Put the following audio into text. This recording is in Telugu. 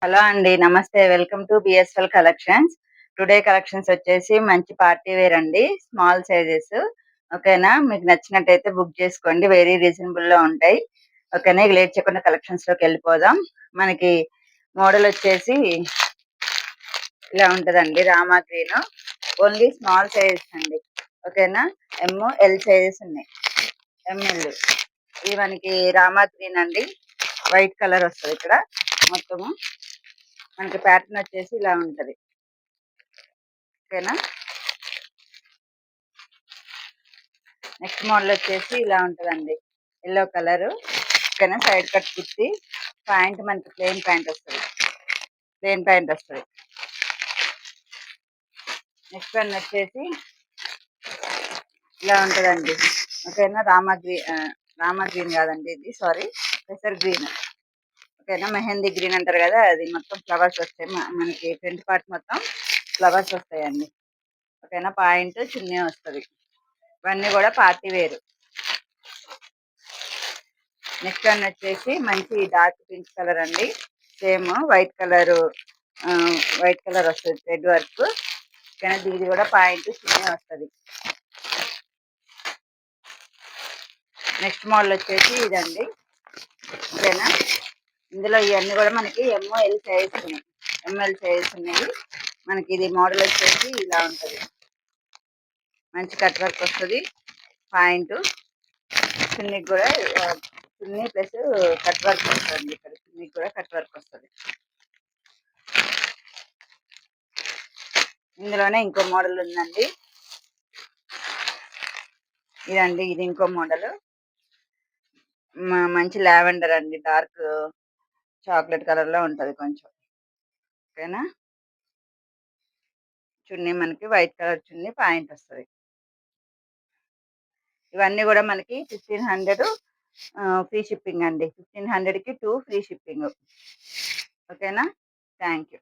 హలో అండి. నమస్తే. Welcome to BSL collections. Today collections వచ్చేసి మంచి పార్టీ వేర్ అండి. Small sizes. ఓకేనా? మీకు నచ్చినట్టయితే బుక్ చేసుకోండి. వెరీ రీజనబుల్‌లో ఉంటాయి. ఓకేనా? ఇక లేట్ చేయకుండా కలెక్షన్స్‌లోకెళ్ళిపోదాం. మనకి మోడల్ వచ్చేసి ఇలా ఉంటదండి. Rama green. Only small sizes అండి. ఓకేనా? ఎమ్, ఎల్ సైజెస్ ఉన్నాయి. ఎంఎల్. ఇది మనకి రామా గ్రీన్ అండి. వైట్ కలర్ వస్తది ఇక్కడ మొత్తము. మనకి ప్యాటర్న్ వచ్చేసి ఇలా ఉంటది. ఓకేనా? నెక్స్ట్ మోడల్ వచ్చేసి ఇలా ఉంటదండి. Yellow colour. ఓకేనా? Side cut kurti. ప్యాంట్ మనకి ప్లెయిన్ ప్యాంట్ వస్తుంది. ప్లెయిన్ ప్యాంట్ వస్తుంది. నెక్స్ట్ వన్ వచ్చేసి ఇలా ఉంటదండి. ఓకేనా? రామా గ్రీన్ కాదండి ఇది, సారీ, పెసర్ గ్రీన్. ఓకేనా? మెహందీ గ్రీన్ అంటారు కదా, అది మొత్తం ఫ్లవర్స్ వస్తాయి. మనకి ఫ్రంట్ పార్ట్ మొత్తం ఫ్లవర్స్ వస్తాయండి. ఓకేనా? పాయింట్ చున్నీ వస్తుంది. ఇవన్నీ కూడా పార్టీ వేరు. నెక్స్ట్ వన్ వచ్చేసి మంచి డార్క్ పింక్ కలర్ అండి. Same white colour. White colour వస్తుంది థ్రెడ్ వర్క్. ఓకేనా? దీది కూడా పాయింట్ చున్నీ వస్తుంది. నెక్స్ట్ మోడల్ వచ్చేసి ఇదండి. ఓకేనా? ఇందులో ఇవన్నీ కూడా మనకి ఎంఎల్ సైజ్ ఉన్నాయి. ఎంఎల్ సైజ్ ఉన్నాయి. మనకి ఇది మోడల్ వచ్చేసి ఇలా ఉంటుంది. మంచి కట్ వర్క్ వస్తుంది. పాయింట్ చున్నీకి కూడా చున్నీ ప్లస్ కట్ వర్క్ వస్తుంది. ఇక్కడ చున్నీకి కూడా కట్ వర్క్ వస్తుంది. ఇందులోనే ఇంకో మోడల్ ఉందండి. ఇదండి, ఇది ఇంకో మోడల్. మంచి లావెండర్ అండి. డార్క్ చాక్లెట్ కలర్ లో ఉంటది కొంచెం. ఓకేనా? చున్నీ మనకి వైట్ కలర్ చున్నీ, పాయింట్ వస్తుంది. ఇవన్నీ కూడా మనకి 1500 ఫ్రీ షిప్పింగ్ అండి. 1500కి 2 ఫ్రీ షిప్పింగ్. ఓకేనా? Thank you.